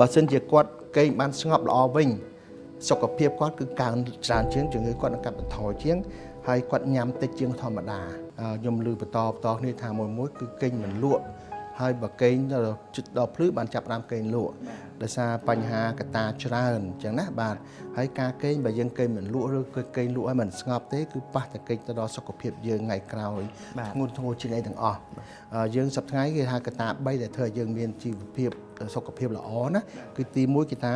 បើសិនជាគាត់គេបានស្ងប់ល្អវិញសុខភាពគាត់គឺកើនច្រើនជាងជំងឺគាត់នឹងកាត់បន្ថយជាងហើយគាត់ញ៉ាំតិចជាងធម្មតាខ្ញុំឮបន្តគ្នាថាមួយគឺគេងមិនលក់ហើយបើគេងដល់ភ្លឺបានចាប់ដើមគេងលក់ដោយសារបញ្ហាកតាច្រើនអញ្ចឹងណាបាទហើយការគេងបើយើងគេងមិនលក់ឬគឺគេងលក់ឲ្យមិនស្ងប់ទេគឺប៉ះតែគេងទៅដល់សុខភាពយើងថ្ងៃក្រោយធ្ងន់ធ្ងរជាងអីទាំងអស់យើងសប្តាហ៍គេថាកតា3ដែលធ្វើឲ្យយើងមានជីវភាពសុខភាពល្អណាគឺទី1គេថា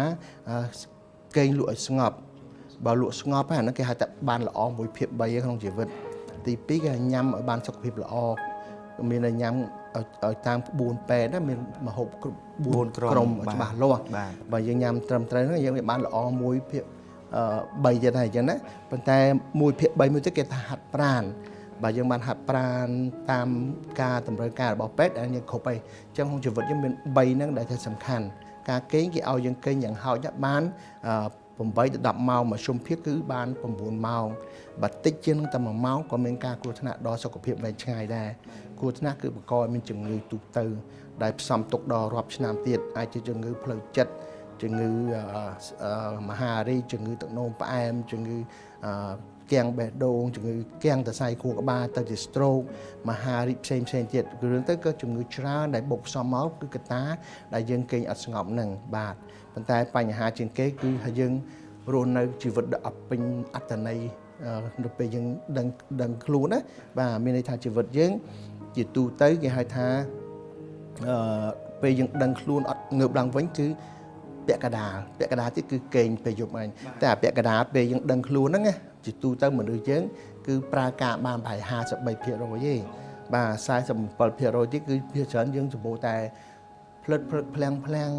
គេងលក់ឲ្យស្ងប់បើលក់ស្ងប់ហ្នឹងគេហៅថាបានល្អមួយភាព3ក្នុងជីវិតទី2គេញ៉ាំឲ្យបានសុខភាពល្អមានតែញ៉ាំឲ្យតាមក្បួនពេទ្យណាមានមហូបគ្រប់4ក្រុមច្បាស់លាស់បើយើងញ៉ាំត្រឹមត្រូវហ្នឹងយើងបានល្អមួយភាគ3ទៀតហើយអញ្ចឹងណាប៉ុន្តែមួយភាគ3មួយទៀតគេថាហាត់ប្រាណបើយើងបានហាត់ប្រាណតាមការតម្រូវការរបស់ពេទ្យយើងគ្រប់ហើយអញ្ចឹងក្នុងជីវិតយើងមាន3ហ្នឹងដែលថាសំខាន់ការគេងគេឲ្យយើងគេងយ៉ាងហោចបាន8ទៅ10ម៉ោងមួយជុំភាពគឺបាន9ម៉ោងបើតិចជាងតែ1ម៉ោងក៏មានការគ្រោះថ្នាក់ដល់សុខភាពវែងឆ្ងាយដែរគ្រោះថ្នាក់គឺបង្កឲ្យមានជំងឺទូទៅដែលផ្សំទុកដល់រាប់ឆ្នាំទៀតអាចជាជំងឺផ្លូវចិត្តជំងឺមហារីកជំងឺទឹកនោមផ្អែមជំងឺគាំងបេះដូងជំងឺគាំងសរសៃខួរក្បាលទៅជា stroke មហារីកផ្សេងទៀតរឿងទៅក៏ជំងឺច្រើនដែលបុកផ្សំមកគឺកត្តាដែលយើងគេងអត់ស្ងប់នឹងបាទប៉ុន្តែបញ្ហាជាងគេគឺយើងរស់នៅជីវិតដ៏អត់ពេញអត្ថន័យនៅពេលយើងដឹងខ្លួនណាបាទមានន័យថាជីវិតយើងជាទូទៅគេហៅថាពេលយើងដឹងខ្លួនអត់ងើបឡើងវិញគឺពាក់កដាលទៀតគឺគេងពេលយប់ហ្នឹងតែពាក់កដាលពេលយើងដឹងខ្លួនហ្នឹងណាជាទូទៅមនុស្សយើងគឺប្រើការបានប្រហែល 53% ទេបាទ 47% ទៀតគឺភាគច្រើនយើងសម្បូរតែផ្លឹកភ្លាំង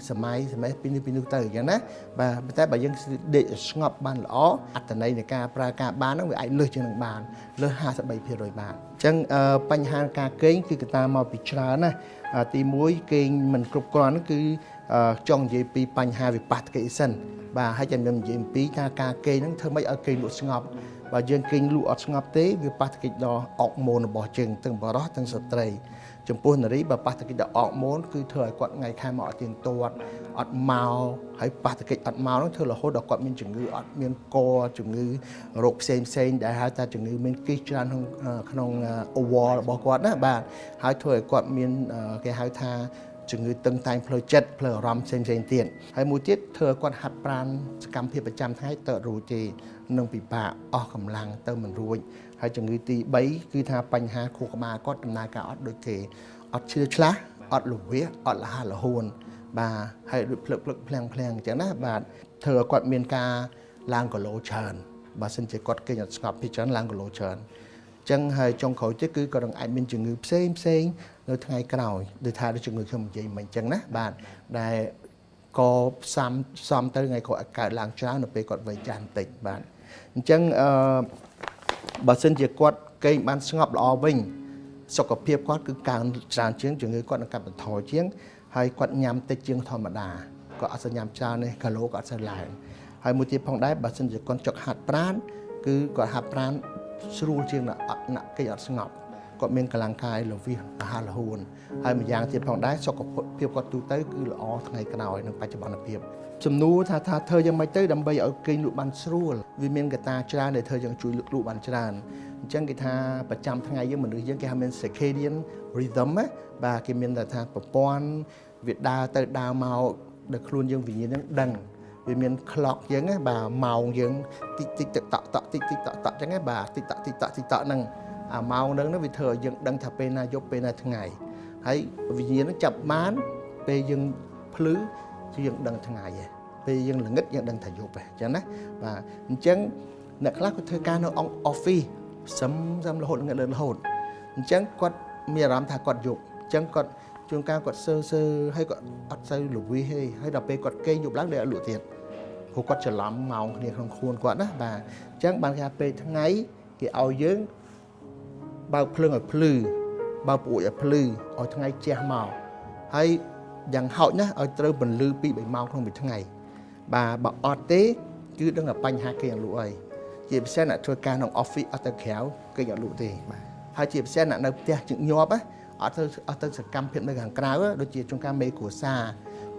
សម័យពីនេះទៅអញ្ចឹងណាបាទតែបើយើងដេកស្ងប់បានល្អអត្ថន័យនៃការប្រើការបានហ្នឹងវាអាចលើសជាងនឹងបានលើស 53% បានអញ្ចឹងបញ្ហាការគេងគឺកត្តាមកពីច្រើនណាទី1គេងមិនគ្រប់គ្រាន់ហ្នឹងគឺចង់និយាយពីបញ្ហាវិបត្តិកិច្ចសិនបាទហើយចាំខ្ញុំនិយាយអំពីថាការគេងហ្នឹងធ្វើម៉េចឲ្យគេងលក់ស្ងប់បើយើងគេងលក់អត់ស្ងប់ទេវាប៉ះទង្គិចដល់អុកម៉ូនរបស់យើងទាំងបរិសុទ្ធទាំងស្ត្រីចំពោះនារីបើប៉ះទង្គិចដល់អុកម៉ូនគឺធ្វើឲ្យគាត់ថ្ងៃខែមកអត់ទៀងទាត់អត់មកហើយប៉ះទង្គិចអត់មកហ្នឹងធ្វើរហូតដល់គាត់មានជំងឺអត់មានកជំងឺរោគផ្សេងដែលហៅថាជំងឺមានគិសច្រើនក្នុងអវលរបស់គាត់ណាបាទហើយធ្វើឲ្យគាត់មានគេហៅថាជំងឺតឹងតែងផ្លូវចិត្តផ្លូវអារម្មណ៍ផ្សេងទៀតហើយមួយទៀតធ្វើឲ្យគាត់ហាត់ប្រាណសកម្មភាពប្រចាំថ្ងៃទៅរួចទេនឹងពិបាកអស់កម្លាំងទៅមិនរួចហើយជំងឺទី3គឺថាបញ្ហាខួរក្បាលគាត់ដំណើរការអត់ដូចគេអត់ឈឺឆ្លាស់អត់លវាសអត់លះលហួនបាទហើយដូចភ្លឹកភ្លាំងអញ្ចឹងណាបាទធ្វើឲ្យគាត់មានការឡើងគីឡូច្រើនបើសិនជាគាត់គេងអត់ស្ងប់ពីច្រើនឡើងគីឡូច្រើនអញ្ចឹងហើយចុងក្រោយទៀតគឺគាត់នឹងអាចមានជំងឺផ្សេងនៅថ្ងៃក្រោយដូចថាជំងឺខ្ញុំនិយាយមិញអញ្ចឹងណាបាទដែលក៏ផ្សំទៅថ្ងៃក្រោយអាចកើតឡើងច្រើននៅពេលគាត់វ័យចាស់បន្តិចបាទអញ្ចឹងបើសិនជាគាត់គេងបានស្ងប់ល្អវិញសុខភាពគាត់គឺកើនច្រើនជាងជំងឺគាត់នឹងកាត់បន្ថយជាងហើយគាត់ញ៉ាំតិចជាងធម្មតាគាត់អត់សូវញ៉ាំច្រើនទេគីឡូគាត់អត់សូវឡើងហើយមួយទៀតផងដែរបើសិនជាគាត់ចុកហាត់ប្រាណគឺគាត់ហាត់ប្រាណស្រួលជាងអ្នកគេអត់ស្ងប់គាត់មានកម្លាំងកាយល្វីសរហ័សរហួនហើយម្យ៉ាងទៀតផងដែរសុខភាពគាត់ទូទៅគឺល្អថ្ងៃក្រោយនិងបច្ចុប្បន្នភាពសំណួរថាធ្វើយ៉ាងម៉េចទៅដើម្បីឲ្យគេងលក់បានស្រួលវាមានកត្តាច្រើនដែលធ្វើយ៉ាងជួយលក់បានច្រើនអញ្ចឹងគេថាប្រចាំថ្ងៃយើងមនុស្សយើងគេហៅមាន circadian rhythm ណាបាទគេមានថាប្រព័ន្ធវាដើរទៅដើរមកដល់ខ្លួនយើងវិញ្ញាណហ្នឹងដឹងវាមាន clock យើងណាបាទម៉ោងយើងតិចតក់តិចតក់អញ្ចឹងណាបាទតិចតក់ហ្នឹងអាម៉ោងហ្នឹងវាធ្វើឲ្យយើងដឹងថាពេលណាយប់ពេលណាថ្ងៃហើយវិញ្ញាណហ្នឹងចាប់បានពេលយើងភ្លឺយើងដឹងថ្ងៃឯងពេលយើងល្ងិតយើងដឹងថាយប់ឯងអញ្ចឹងណាបាទអញ្ចឹងអ្នកខ្លះគាត់ធ្វើការនៅ office សឹមរហូតល្ងិតរហូតអញ្ចឹងគាត់មានអារម្មណ៍ថាគាត់យប់អញ្ចឹងគាត់ជួនកាលគាត់សើហើយគាត់អត់សូវល្វីសទេហើយដល់ពេលគាត់គេងយប់ឡើងដែលអត់លក់ទៀតព្រោះគាត់ច្រឡំម៉ោងគ្នាក្នុងខ្លួនគាត់ណាបាទអញ្ចឹងបានគេថាពេលថ្ងៃគេឲ្យយើងបើកភ្លើងឲ្យភ្លឺបើកព្រួយឲ្យភ្លឺឲ្យថ្ងៃជះមកហើយយ៉ាងហោចណាស់ឲ្យត្រូវពន្លឺពី3ម៉ោងក្នុងមួយថ្ងៃបាទបើអត់ទេគឺដឹងតែបញ្ហាគេអត់លក់អីជាពិសេសអ្នកធ្វើការក្នុង office អត់ទៅក្រៅគេអត់លក់ទេបាទហើយជាពិសេសអ្នកនៅផ្ទះជឹកញាប់អត់ទៅសកម្មភាពនៅខាងក្រៅដូចជាជួនកាលមេគ្រួសារ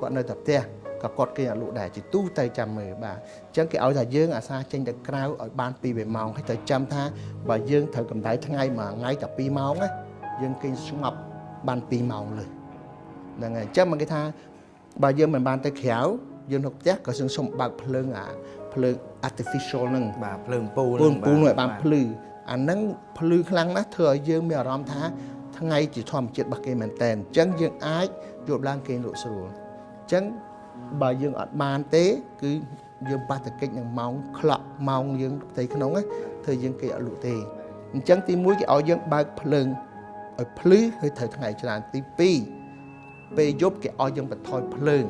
គាត់នៅតែផ្ទះក៏គាត់គេអត់លក់ដែរជាទូទៅចាំមើលបាទអញ្ចឹងគេឲ្យថាយើងអាសាចេញទៅក្រៅឲ្យបាន2 3ម៉ោងហើយទៅចាំថាបើយើងត្រូវកម្ដៅថ្ងៃមួយថ្ងៃតែ2ម៉ោងណាយើងគេងស្ងប់បាន2ម៉ោងលើហ្នឹងហើយអញ្ចឹងមកគេថាបើយើងមិនបានទៅក្រៅយើងនៅផ្ទះក៏សុំបើកភ្លើងភ្លើង artificial ហ្នឹងបាទភ្លើងពូលនឹងបានភ្លឺអាហ្នឹងភ្លឺខ្លាំងណាស់ធ្វើឲ្យយើងមានអារម្មណ៍ថាថ្ងៃជាធម្មជាតិរបស់គេមែនតើអញ្ចឹងយើងអាចយប់ឡើងគេងលក់ស្រួលអញ្ចឹងបើយើងអត់បានទេគឺយើងបាត់តែកិច្ចនឹងម៉ោងខ្លក់ម៉ោងយើងផ្ទៃក្នុងណាធ្វើយើងគេអត់លក់ទេអញ្ចឹងទី1គេឲ្យយើងបើកភ្លើងឲ្យភ្លឺហើយត្រូវថ្ងៃច្រើនទី2ពេលយប់គេឲ្យយើងបន្ថយភ្លើង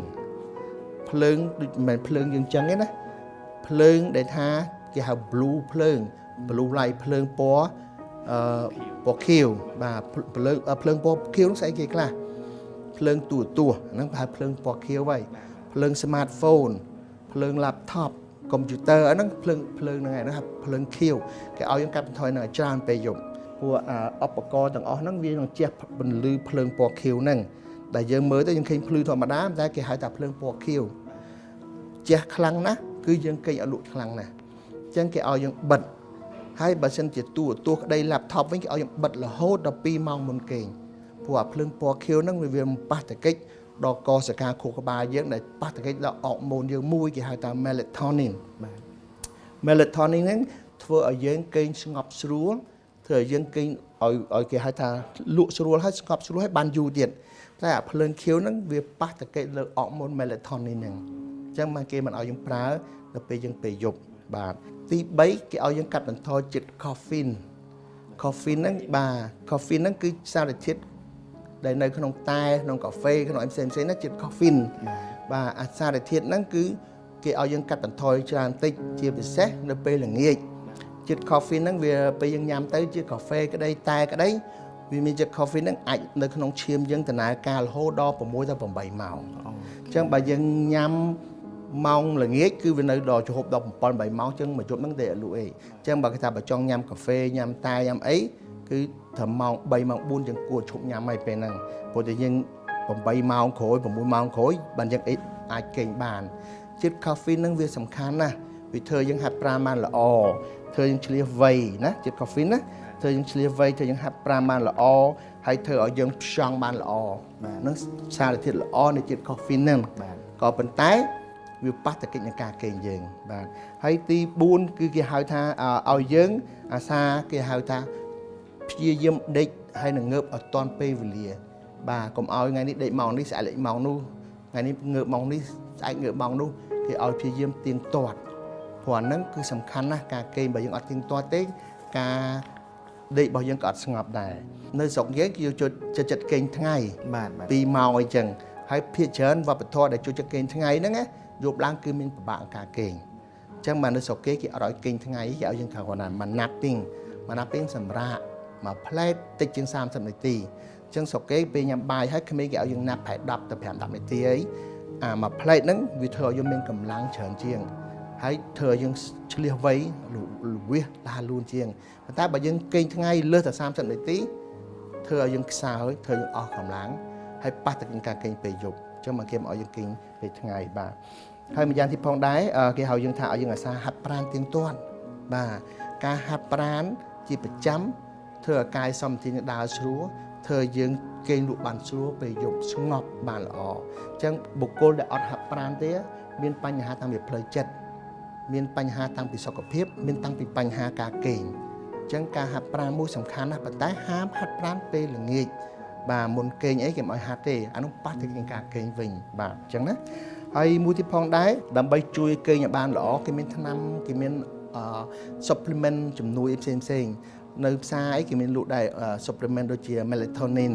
ដូចមិនមែនភ្លើងយើងចឹងទេណាភ្លើងដែលថាគេហៅ blue ភ្លើង blue light ភ្លើងពណ៌ពណ៌ខៀវបាទភ្លើងពណ៌ខៀវនោះស្អីគេខ្លះភ្លើងទូរទស្សន៍ហ្នឹងហៅភ្លើងពណ៌ខៀវហើយភ្លើង smartphone ភ្លើង laptop computer អាហ្នឹងភ្លើងហ្នឹងឯងហ្នឹងហៅភ្លើងខៀវគេឲ្យយើងកាត់បន្ថយនឹងច្រើនពេលយប់ព្រោះឧបករណ៍ទាំងអស់ហ្នឹងវានឹងជះបន្លឺភ្លើងពណ៌ខៀវហ្នឹងដែលយើងមើលទៅយើងឃើញភ្លឺធម្មតាតែគេហៅថាភ្លើងពណ៌ខៀវជះខ្លាំងណាស់គឺយើងគេងអត់លក់ខ្លាំងណាស់អញ្ចឹងគេឲ្យយើងបិទហើយបើសិនជាទូរទស្សន៍ក្តី laptop វិញគេឲ្យយើងបិទរហូតដល់2ម៉ោងមុនគេងព្រោះអាភ្លើងពណ៌ខៀវហ្នឹងវាប៉ះទង្គិចដល់កសកាខួរក្បាលយើងដែលប៉ះទង្គិចដល់អរម៉ូនយើងមួយគេហៅថា melatonin បាទ melatonin ហ្នឹងធ្វើឲ្យយើងគេងស្ងប់ស្រួលធ្វើឲ្យយើងគេងឲ្យគេហៅថាលក់ស្រួលហើយស្ងប់ស្រួលហើយបានយូរទៀតតែអាភ្លើងខៀវហ្នឹងវាប៉ះទង្គិចលើអរម៉ូន melatonin ហ្នឹងអញ្ចឹងមកគេមិនឲ្យយើងប្រើដល់ពេលយើងពេលយប់បាទទី3គេឲ្យយើងកាត់បន្ថយជាតិ caffeine ហ្នឹងបាទ caffeine ហ្នឹងគឺសារធាតុដែលនៅក្នុងតែក្នុងកាហ្វេក្នុងអីផ្សេងៗណាជាតិ caffeine បាទអាសារធាតុហ្នឹងគឺគេឲ្យយើងកាត់បន្ថយច្រើនតិចជាពិសេសនៅពេលល្ងាចជាតិ caffeine ហ្នឹងវាពេលយើងញ៉ាំទៅជាកាហ្វេក្តីតែក្តីវាមានជាតិ caffeine ហ្នឹងអាចនៅក្នុងឈាមយើងដំណើរការរហូតដល់6 ទៅ 8ម៉ោងអញ្ចឹងបើយើងញ៉ាំម៉ោងល្ងាចគឺវានៅដល់ជហុបដល់7 8ម៉ោងអញ្ចឹងមួយយប់ហ្នឹងតែអត់លក់អីអញ្ចឹងបើគេថាបើចង់ញ៉ាំកាហ្វេញ៉ាំតែញ៉ាំអីគឺត្រឹមម៉ោង3ម៉ោង4យើងគួរឈប់ញ៉ាំហើយពេលហ្នឹងព្រោះតែយើង8ម៉ោងក្រោយ6ម៉ោងក្រោយបានយើងអាចគេងបានជាតិ caffeine ហ្នឹងវាសំខាន់ណាស់វាធ្វើយើងហាត់ប្រាណបានល្អធ្វើយើងឆ្លៀសវៃណាជាតិ caffeine ណាធ្វើយើងឆ្លៀសវៃធ្វើយើងហាត់ប្រាណបានល្អហើយធ្វើឲ្យយើងផ្ចង់បានល្អហ្នឹងសារធាតុល្អនៃជាតិ caffeine ហ្នឹងក៏ប៉ុន្តែវាប៉ះទង្គិចនឹងការគេងយើងបាទហើយទី4គឺគេហៅថាឲ្យយើងអាសាគេហៅថាព្យាយាមដេកហើយនឹងងើបឲ្យទាន់ពេលវេលាបាទកុំឲ្យថ្ងៃនេះដេកម៉ោងនេះស្អែកដេកម៉ោងនោះថ្ងៃនេះងើបម៉ោងនេះស្អែកងើបម៉ោងនោះគេឲ្យព្យាយាមទៀងទាត់ព្រោះអាហ្នឹងគឺសំខាន់ណាស់ការគេងបើយើងអត់ទៀងទាត់ទេការដេករបស់យើងក៏អត់ស្ងប់ដែរនៅស្រុកយើងគឺចិត្តគេងថ្ងៃបាទ2ម៉ោងអីចឹងហើយភាគច្រើនវប្បធម៌ដែលជួយចិត្តគេងថ្ងៃហ្នឹងណាយប់ឡើងគឺមានពិបាកការគេងអញ្ចឹងមកនៅស្រុកគេគេអត់ឲ្យគេងថ្ងៃគេឲ្យយើងគ្រាន់តែមក napping សម្រាប់មួយផ្លែតតិចជាង30នាទីអញ្ចឹងស្រុកគេពេលញ៉ាំបាយហើយក្មេងគេឲ្យយើងណាប់ប្រហែល10ទៅ5 10នាទីអីមួយផ្លែតហ្នឹងវាធ្វើឲ្យយើងមានកម្លាំងច្រើនជាងហើយធ្វើឲ្យយើងឆ្លៀសវៃល្វីសដាលូនជាងប៉ុន្តែបើយើងគេងថ្ងៃលើសតែ30នាទីធ្វើឲ្យយើងខ្សោយធ្វើឲ្យយើងអស់កម្លាំងហើយប៉ះទៅនឹងការគេងពេលយប់អញ្ចឹងមកគេមកឲ្យយើងគេងពេលថ្ងៃបាទហើយម្យ៉ាងទៀតផងដែរគេហៅយើងថាឲ្យយើងអាសាហាត់ប្រាណទៀងទាត់បាទការហាត់ប្រាណជាប្រចាំធ្វើឲ្យកាយសម្បត្តិដើរស្រួលធ្វើឲ្យយើងគេងលក់បានស្រួលពេលយប់ស្ងប់បានល្អអញ្ចឹងបុគ្គលដែលអត់ហាត់ប្រាណទេមានបញ្ហាតាំងពីផ្លូវចិត្តមានបញ្ហាតាំងពីសុខភាពមានតាំងពីបញ្ហាការគេងអញ្ចឹងការហាត់ប្រាណមួយសំខាន់ណាស់ប៉ុន្តែហាមហាត់ប្រាណពេលល្ងាចបាទមុនគេងអីគេមិនឲ្យហាត់ទេអានោះប៉ះទៅនឹងការគេងវិញបាទអញ្ចឹងណាហើយមួយទៀតផងដែរដើម្បីជួយគេងឲ្យបានល្អគេមានថ្នាំគេមានsupplement ជំនួយផ្សេងនៅផ្សារអីគេមានលក់ដែរ supplement ដូចជា melatonin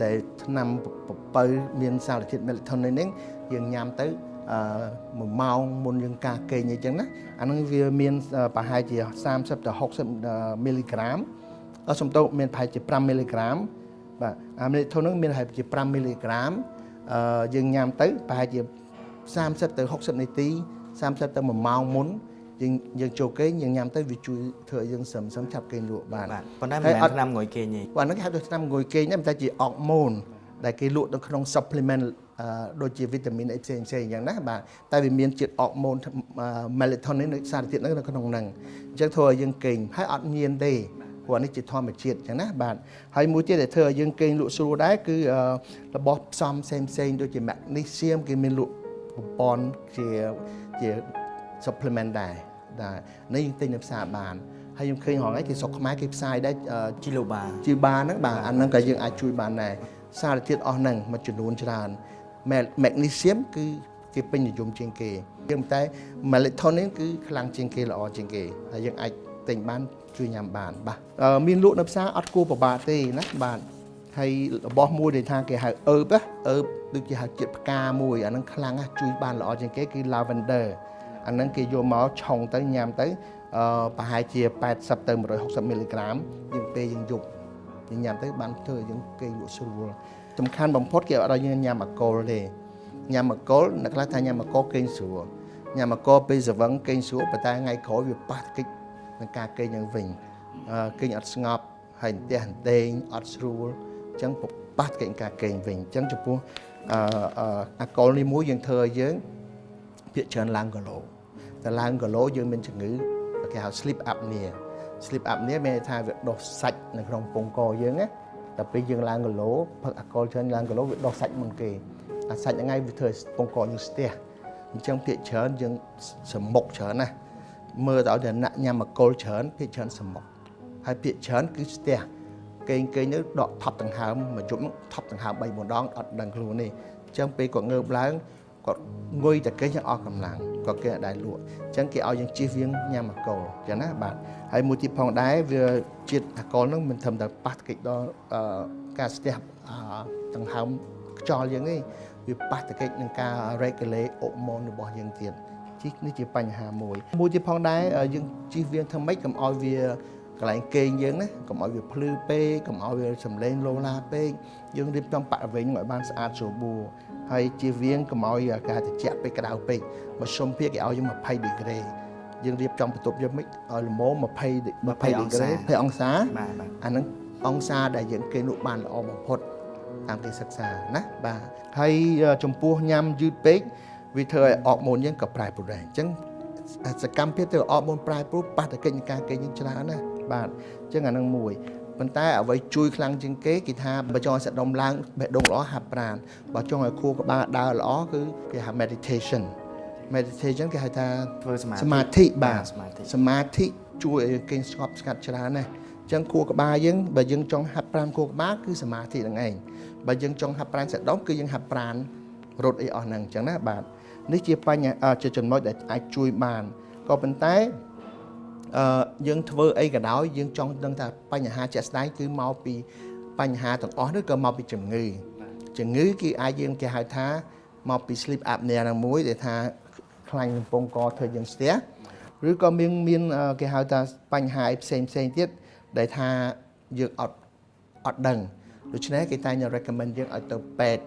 ដែលថ្នាំពពៅមានសារធាតុ melatonin ហ្នឹងយើងញ៉ាំទៅ1ម៉ោងមុនយើងការគេងអីចឹងណាអាហ្នឹងវាមានប្រហែលជា30ទៅ60មីលីក្រាមសំដៅមានប្រហែលជា5មីលីក្រាមបាទអា melatonin មានប្រហែលជា5មីលីក្រាមយើងញ៉ាំទៅប្រហែលជា30ទៅ60នាទី30ទៅ1ម៉ោងមុនយើងចូលគេងយើងញ៉ាំទៅវាជួយធ្វើឲ្យយើងសឹមឆាប់គេងលក់បានប៉ុន្តែមិនមែនថ្នាំងុយគេងទេបាទហ្នឹងគេហៅថាថ្នាំងុយគេងតែជាអុកម៉ូនដែលគេលក់នៅក្នុង supplement ដូចជាវីតាមីនអីផ្សេងអញ្ចឹងណាបាទតែវាមានជាតិអរម៉ូន melatonin នៅសារធាតុហ្នឹងនៅក្នុងហ្នឹងអញ្ចឹងធ្វើឲ្យយើងគេងហើយអត់ញៀនទេព្រោះនេះជាធម្មជាតិអញ្ចឹងណាបាទហើយមួយទៀតដែលធ្វើឲ្យយើងគេងលក់ស្រួលដែរគឺរបស់ផ្សំផ្សេងដូចជា magnesium គេមានលក់ប្រព័ន្ធជា supplement ដែរនេះយើងទិញនៅផ្សារបានហើយខ្ញុំឃើញហងៃគេស្រុកខ្មែរគេផ្សាយដែរជីឡូបាហ្នឹងបាទអាហ្នឹងក៏យើងអាចជួយបានដែរសារធាតុអស់ហ្នឹងមួយចំនួនច្រើន magnesium គឺគេពេញនិយមជាងគេតែ melatonin គឺខ្លាំងជាងគេល្អជាងគេហើយយើងអាចទិញបានជួយញ៉ាំបានបាទមានលក់នៅផ្សារអត់គួរពិបាកទេណាបាទហើយរបស់មួយដែលថាគេហៅអឺបដូចជាហៅជាតិផ្កាមួយអាហ្នឹងខ្លាំងណាស់ជួយបានល្អជាងគេគឺ lavender អាហ្នឹងគេយកមកឆុងទៅញ៉ាំទៅប្រហែលជា80ទៅ160មីលីក្រាមយើងពេលយើងយប់យើងញ៉ាំទៅបានធ្វើយើងគេលក់ស្រួលសំខាន់បំផុតគេអត់ឲ្យយើងញ៉ាំអាល់កុលទេញ៉ាំអាល់កុលអ្នកខ្លះថាញ៉ាំអាល់កុលគេងស្រួលញ៉ាំអាល់កុលពេលស្រវឹងគេងស្រួលប៉ុន្តែថ្ងៃក្រោយវាប៉ះទង្គិចនឹងការគេងយ៉ាងវិញគេងអត់ស្ងប់ហើយអន្ទះអន្ទែងអត់ស្រួលអញ្ចឹងប៉ះទង្គិចការគេងវិញអញ្ចឹងចំពោះអាល់កុលនេះមួយយើងធ្វើឲ្យយើងភាគច្រើនឡើងគីឡូតែឡើងគីឡូយើងមានជំងឺគេហៅ sleep apnea មានន័យថាវាដុសសាច់នៅក្នុងពងកយើងណាតែពេលយើងឡើងគីឡូផឹកអាល់កុលច្រើនឡើងគីឡូវាដុសសាច់មុនគេអាសាច់ហ្នឹងឯងវាធ្វើពងកយើងស្ទះអញ្ចឹងភាគច្រើនយើងសមុកច្រើនណាមើលទៅឲ្យតែអ្នកញ៉ាំអាល់កុលច្រើនភាគច្រើនសមុកហើយភាគច្រើនគឺស្ទះគេងទៅដកថប់ដង្ហើមមួយយប់ថប់ដង្ហើម 3-4 ដងអត់ដឹងខ្លួនទេអញ្ចឹងពេលគាត់ងើបឡើងគាត់ងុយតែគេងអស់កម្លាំងគាត់គេអត់ដែរលក់អញ្ចឹងគេឲ្យយើងជៀសវាងញ៉ាំអាល់កុលអញ្ចឹងណាបាទហើយមួយទៀតផងដែរវាជាតិអាល់កុលហ្នឹងមិនត្រឹមតែប៉ះទង្គិចដល់ការស្ទះដង្ហើមខ្យល់យើងទេវាប៉ះទង្គិចនឹងការ regulate hormone របស់យើងទៀតនេះជាបញ្ហាមួយទៀតផងដែរយើងជៀសវាងធ្វើម៉េចកុំឲ្យវាកន្លែងគេងយើងណាកុំឲ្យវាភ្លឺពេកកុំឲ្យវាសំឡេងឡូឡាពេកយើងរៀបចំបរិវេណឲ្យបានស្អាតស្រួលបួរហើយជៀសវាងកុំឲ្យការត្រជាក់ពេកក្តៅពេកមកសុំភាគគេឲ្យយើង20ដឺក្រេយើងរៀបចំបន្ទប់យើងមិនឲ្យល្មម20ដឺក្រេ20អង្សាអាហ្នឹងអង្សាដែលយើងគេលក់បានល្អបំផុតតាមគេសិក្សាណាបាទហើយចំពោះញ៉ាំយឺតពេកវាធ្វើឲ្យអរម៉ូនយើងក៏ប្រែប្រួលដែរអញ្ចឹងសកម្មភាពទៅអរម៉ូនប្រែប្រួលប៉ះទៅកិច្ចនៃការគេយើងច្រើនណាបាទអញ្ចឹងអានឹងមួយប៉ុន្តែអ្វីជួយខ្លាំងជាងគេគេថាបើចង់ឲ្យសะដុំឡើងបេះដូងល្អហាត់ប្រាណបើចង់ឲ្យខួរក្បាលដើរល្អគឺគេហៅ meditation គេហៅថាធ្វើសមាធិបាទសមាធិជួយឲ្យគេស្ងប់ស្ងាត់ច្រើនណាស់អញ្ចឹងខួរក្បាលយើងបើយើងចង់ហាត់ប្រាណខួរក្បាលគឺសមាធិនឹងឯងបើយើងចង់ហាត់ប្រាណសៈដុំគឺយើងហាត់ប្រាណរត់អីអស់ហ្នឹងអញ្ចឹងណាបាទនេះជាបញ្ហាជាចំណុចដែលអាចជួយបានក៏ប៉ុន្តែយើងធ្វើអីក៏ដោយយើងចង់ដឹងថាបញ្ហាជាក់ស្ដែងគឺមកពីបញ្ហាទាំងអស់នោះក៏មកពីជំងឺគឺអាចយើងគេហៅថាមកពី sleep apnea ហ្នឹងមួយដែលថាខ្លាញ់កំពង់កធ្វើយើងស្ទះឬក៏មានគេហៅថាបញ្ហាផ្សេងទៀតដែលថាយើងអត់ដឹងដូច្នេះគេតែង recommend យើងឲ្យទៅពេទ្យ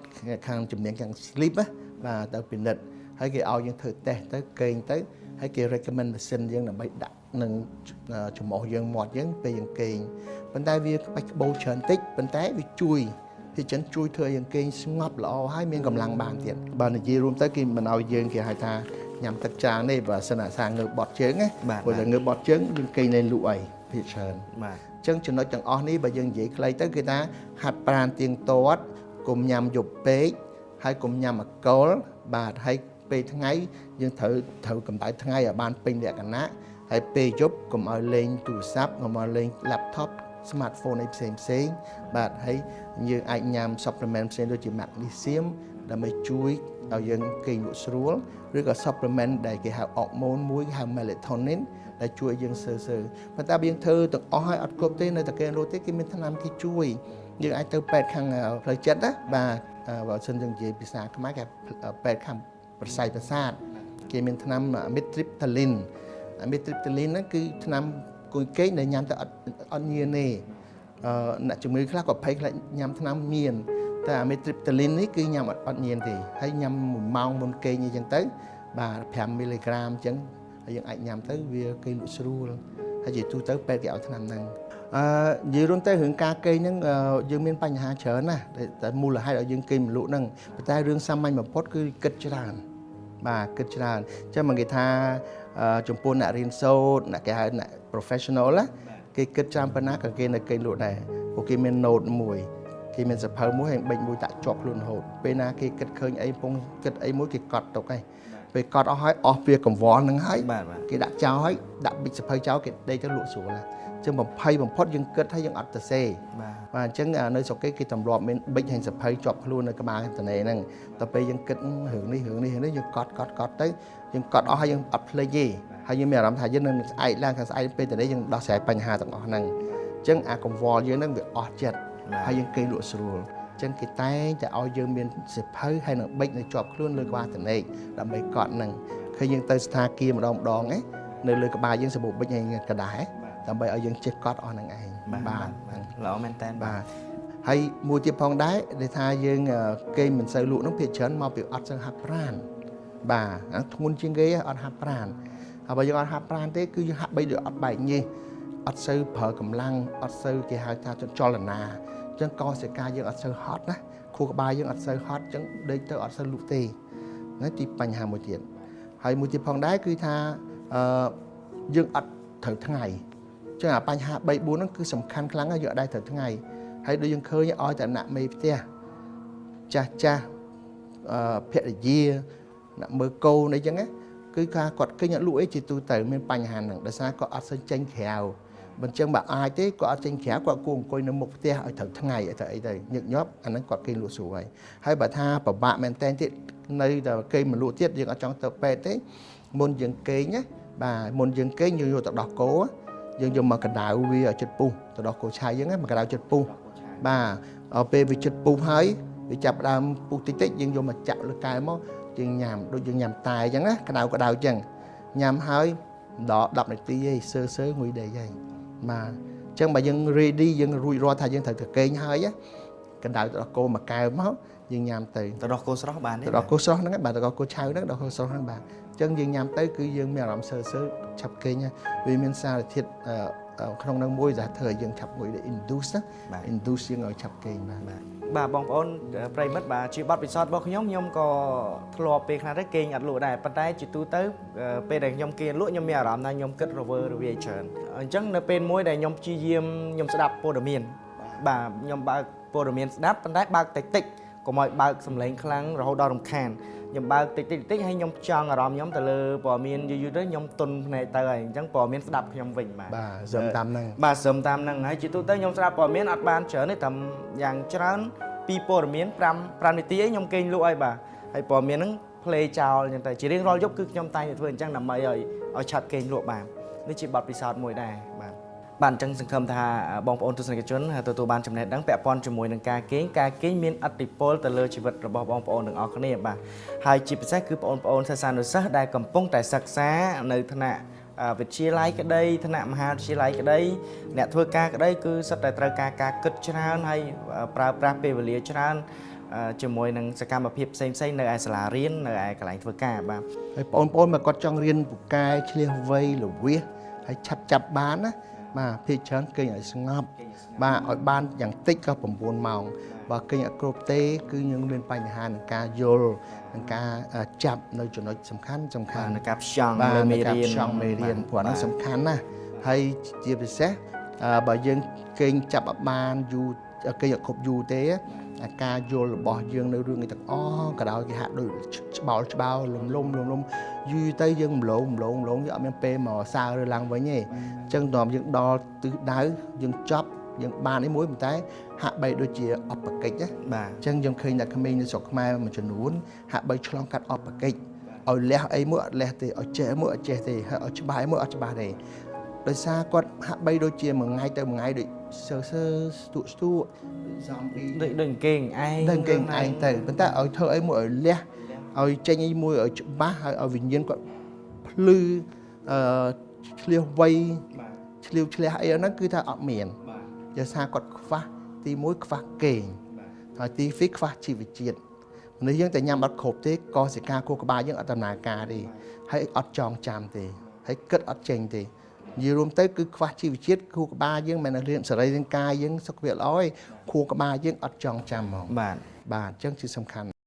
ខាងជំនាញខាង sleep បាទទៅពិនិត្យហើយគេឲ្យយើងធ្វើ test ទៅគេងទៅហើយគេ recommend medicine យើងដើម្បីដាក់នឹងចំអុសយើងមាត់យើងពេលយើងគេងប៉ុន្តែវាក្បាច់ក្បូរច្រើនតិចប៉ុន្តែវាជួយធ្វើឲ្យយើងគេងស្ងប់ល្អហើយមានកម្លាំងបានទៀតបើនិយាយរួមទៅគេមិនឲ្យយើងគេហៅថាញ៉ាំទឹកច្រើនទេបើសិនអាសាងើបបត់ជើងណាព្រោះតែងើបបត់ជើងយើងគេងនៅលក់អីភាគច្រើនបាទអញ្ចឹងចំណុចទាំងអស់នេះបើយើងនិយាយខ្លីទៅគេថាហាត់ប្រាណទៀងទាត់កុំញ៉ាំយប់ពេកហើយកុំញ៉ាំអាល់កុលបាទហើយពេលថ្ងៃយើងត្រូវកម្ដៅថ្ងៃឲ្យបានពេញលក្ខណៈហើយពេលយប់កុំឲ្យលេងទូរស័ព្ទកុំឲ្យលេង laptop smartphone អីផ្សេងបាទហើយយើងអាចញ៉ាំ supplement ផ្សេងដូចជា magnesium ដើម្បីជួយឲ្យយើងគេងលក់ស្រួលឬក៏ supplement ដែលគេហៅ hormone មួយហៅ melatonin ដែលជួយយើងសើប៉ុន្តែបើយើងធ្វើទាំងអស់ហើយអត់គ្រប់ទេនៅតែគេរត់ទេគេមានថ្នាំគេជួយយើងអាចទៅពេទ្យខាងផ្លូវចិត្តណាបាទបើសិនយើងនិយាយភាសាខ្មែរគេពេទ្យខាងប្រស័យប្រសាទគេមានថ្នាំ amitriptyline ហ្នឹងគឺថ្នាំគួយគេងដែលញ៉ាំទៅអត់ញៀនទេអ្នកជំងឺខ្លះក៏ភ័យខ្លាចញ៉ាំថ្នាំញៀនតែ amitriptyline នេះគឺញ៉ាំអត់ញៀនទេហើយញ៉ាំ1ម៉ោងមុនគេងអីចឹងទៅបាទ5មីលីក្រាមអញ្ចឹងហើយយើងអាចញ៉ាំទៅវាគេលក់ស្រួលហើយជាទូទៅពេទ្យគេឲ្យថ្នាំហ្នឹង និយាយរួមទៅរឿងការគេងហ្នឹងយើងមានបញ្ហាច្រើនណាស់តែមូលហេតុឲ្យយើងគេងមិនលក់ហ្នឹងប៉ុន្តែរឿងសាមញ្ញបំផុតគឺគិតច្រើនបាទគិតច្រើនអញ្ចឹងមកគេថាចំពោះអ្នករៀនសូត្រអ្នកគេហៅអ្នក professional ណាគេគិតច្រើនប៉ុណ្ណាក៏គេនៅគេងលក់ដែរពួកគេមាន note មួយគេមានសភៅមួយហើយបិចមួយដាក់ជាប់ខ្លួនរហូតពេលណាគេគិតឃើញអីពងគិតអីមួយគេកត់ទុកហើយពេលកត់អស់ហើយអស់វាកង្វល់ហ្នឹងហើយគេដាក់ចោលហើយដាក់ប៊ិចសភៅចោលគេដេកទៅលក់ស្រួលណាចឹងបំភ័យបំផុតយើងគិតថាយើងអត់ទៅសេបាទអញ្ចឹងនៅស្រុកគេទម្លាប់មានប៊ិចហើយសភៅជាប់ខ្លួននៅក្បាលតនេហ្នឹងដល់ពេលយើងគិតរឿងនេះយើងកត់ទៅយើងកត់អស់ហើយយើងអត់ភ្លេចទេហើយយើងមានអារម្មណ៍ថាយើងនឹងស្អែកឡើងខាងស្អែកពេលតនេយើងដោះស្រាយបញ្ហាទាំងអស់ហ្នឹងអញ្ចឹងអាកង្វល់យើងហ្នឹងវាអស់ចិត្តហើយយើងគេងលក់ស្រួលអញ្ចឹងគេតែងតែឲ្យយើងមានសភៅហើយនឹងប៊ិចនៅជាប់ខ្លួនលើក្បាលតនេដើម្បីកត់ហ្នឹងឃើញយើងទៅស្ថាគារម្ដងនៅលើក្បាលយើងសម្បូរប៊ិចហើយកដាស់ដើម្បីឲ្យយើងចេះកត់អស់នឹងឯងបាទល្អមែនតើបាទហើយមួយទៀតផងដែរដែលថាយើងគេមិនសូវលក់នោះភាគច្រើនមកពីអត់សូវហាត់ប្រាណបាទធ្ងន់ជាងគេអត់ហាត់ប្រាណហើយបើយើងអត់ហាត់ប្រាណទេគឺយើងហាក់បីដូចអត់បែកញើសអត់សូវប្រើកម្លាំងអត់សូវគេហៅថាចលនាអញ្ចឹងកសិកាយើងអត់សូវហត់ណាខួរក្បាលយើងអត់សូវហត់អញ្ចឹងដេកទៅអត់សូវលក់ទេណាទីបញ្ហាមួយទៀតហើយមួយទៀតផងដែរគឺថាយើងអត់ត្រូវថ្ងៃចឹងអាបញ្ហា3 4ហ្នឹងគឺសំខាន់ខ្លាំងហើយយើងអត់ដែរត្រូវថ្ងៃហើយដូចយើងឃើញឲ្យតែអ្នកមេផ្ទះចាស់ភរិយាអ្នកមើលកូនអីចឹងណាគឺការគាត់ឃើញអត់លក់អីជាទូទៅមានបញ្ហាហ្នឹងដោយសារគាត់អត់សូវចេញក្រៅមិនចឹងបើអាចទេគាត់អត់ចេញក្រៅគាត់គួរអង្គុយនៅមុខផ្ទះឲ្យត្រូវថ្ងៃឲ្យទៅអីទៅញឹកញាប់អាហ្នឹងគាត់គេលក់ស្រួលហើយបើថាពិបាកមែនតែនទៀតនៅតែគេមិនលក់ទៀតយើងអត់ចង់ទៅពេទ្យទេមុនយើងគេងណាបាទមុនយើងគេងយើងយកទៅដោះគោយើងយកមកកដៅវាឲ្យចិត្តពុះទៅដោះគោឆៅយើងហ្នឹងមកកដៅចិត្តពុះបាទពេលវាចិត្តពុះហើយវាចាប់ដើមពុះតិចយើងយកមកចាក់លើកែវមកយើងញ៉ាំដូចយើងញ៉ាំតែអញ្ចឹងណាកដៅអញ្ចឹងញ៉ាំហើយដល់10នាទីឯងសើងុយដេកហើយបាទអញ្ចឹងបើយើង ready យើងរួចរាល់ថាយើងត្រូវទៅគេងហើយកដៅទៅដោះគោមួយកែវមកយើងញ៉ាំទៅដោះគោស្រស់បានទេដោះគោស្រស់ហ្នឹងបាទដោះគោឆៅហ្នឹងដោះគោស្រស់ហ្នឹងបាទអញ្ចឹងយើងញ៉ាំទៅគឺយើងមានអារម្មណ៍សើឆាប់គេងវាមានសារធាតុក្នុងនឹងមួយដែលធ្វើឲ្យយើងឆាប់ងុយ induce យើងឲ្យឆាប់គេងបាទបងប្អូនប្រិមិត្តបាទជាបទពិសោធន៍របស់ខ្ញុំក៏ធ្លាប់ពេលខ្លះទៅគេងអត់លក់ដែរប៉ុន្តែជាទូទៅពេលដែលខ្ញុំគេងលក់ខ្ញុំមានអារម្មណ៍ថាខ្ញុំគិតរវើរវាយច្រើនអញ្ចឹងនៅពេលមួយដែលខ្ញុំព្យាយាមខ្ញុំស្ដាប់ព័ត៌មានបាទខ្ញុំបើកព័ត៌មានស្ដាប់ប៉ុន្តែបើកតិចកុំឲ្យបើកសំឡេងខ្លាំងរហូតដល់រំខានខ្ញុំបើកតិចហើយខ្ញុំចង់អារម្មណ៍ខ្ញុំទៅលើព័ត៌មានយូរទៅខ្ញុំទុនភ្នែកទៅហើយអញ្ចឹងព័ត៌មានស្ដាប់ខ្ញុំវិញបាទសឹមតាមហ្នឹងហើយជាទូទៅខ្ញុំស្ដាប់ព័ត៌មានអត់បានច្រើនទេតែយ៉ាងច្រើនពីព័ត៌មាន5នាទីឯងខ្ញុំគេងលក់ហើយបាទហើយព័ត៌មានហ្នឹងផ្លេចោលអញ្ចឹងទៅជារៀងរាល់យប់គឺខ្ញុំតែងតែធ្វើអញ្ចឹងដើម្បីឲ្យឆាប់គេងលក់បាននេះជាបទពិសោធន៍មួយដែរបាទអញ្ចឹងសង្ឃឹមថាបងប្អូនទស្សនិកជនទទួលបានចំណេះដឹងពាក់ព័ន្ធជាមួយនឹងការគេងមានឥទ្ធិពលទៅលើជីវិតរបស់បងប្អូនទាំងអស់គ្នាបាទហើយជាពិសេសគឺបងប្អូនសិស្សានុសិស្សដែលកំពុងតែសិក្សានៅថ្នាក់វិទ្យាល័យក្តីថ្នាក់មហាវិទ្យាល័យក្តីអ្នកធ្វើការក្តីគឺសិតតែត្រូវការគិតច្រើនហើយប្រើប្រាស់ពេលវេលាច្រើនជាមួយនឹងសកម្មភាពផ្សេងនៅឯសាលារៀននៅឯកន្លែងធ្វើការបាទហើយបងប្អូនមកគាត់ចង់រៀនពូកែឆ្លៀសវៃល្វាសហើយឆាប់ចាប់បានណាបាទភាគច្រើនគេងឲ្យស្ងប់បាទឲ្យបានយ៉ាងតិចក៏9ម៉ោងបើគេងអត់គ្រប់ទេគឺយើងមានបញ្ហានឹងការយល់នឹងការចាប់នៅចំណុចសំខាន់នឹងការផ្ចង់លើមេរៀនព្រោះហ្នឹងសំខាន់ណាស់ហើយជាពិសេសបើយើងគេងចាប់អត់បានយូរគេងអត់គ្រប់យូរទេអាការយល់របស់យើងនៅរឿងនេះទាំងអស់ក៏ដោយគេហាក់ដូចច្បោលលំយូរទៅយើងម្លងយើងអត់មានពេលមកសើរើឡើងវិញទេអញ្ចឹងដល់យើងដល់ទិសដៅយើងចប់យើងបាននេះមួយប៉ុន្តែហាក់បីដូចជាអបកិច្ចណាបាទអញ្ចឹងយើងឃើញតែក្មេងនៅស្រុកខ្មែរមួយចំនួនហាក់បីឆ្លងកាត់អបកិច្ចឲ្យលះអីមួយអត់លះទេឲ្យចេះមួយអត់ចេះទេហើយឲ្យច្បាស់មួយអត់ច្បាស់ទេដោយសារគាត់ហាក់បីដូចជាមួយថ្ងៃទៅមួយថ្ងៃដូចសើស្ទួកសំពីដូចគេងឯងទៅប៉ុន្តែឲ្យធ្វើអីមួយឲ្យលះឲ្យចេញអីមួយឲ្យច្បាស់ហើយឲ្យវិញ្ញាណគាត់ភ្លឺឆ្លៀសវៃឆ្លៀវឆ្លះអីហ្នឹងគឺថាអត់មានដោយសារគាត់ខ្វះទី1ខ្វះគេងហើយទី2ខ្វះជីវជាតិមនុស្សយើងតែញ៉ាំអត់គ្រប់ទេក៏សិកាខួរក្បាលយើងអត់ដំណើរការទេហើយអត់ចងចាំទេហើយគិតអត់ចេញទេ និយាយរួមទៅគឺខ្វះជីវជាតិខួរក្បាលយើងមិនមែនរៀនសរីរាង្គកាយយើងសុខភាពល្អឯងខួរក្បាលយើងអត់ចងចាំហ្មង បាទ បាទអញ្ចឹងជាសំខាន់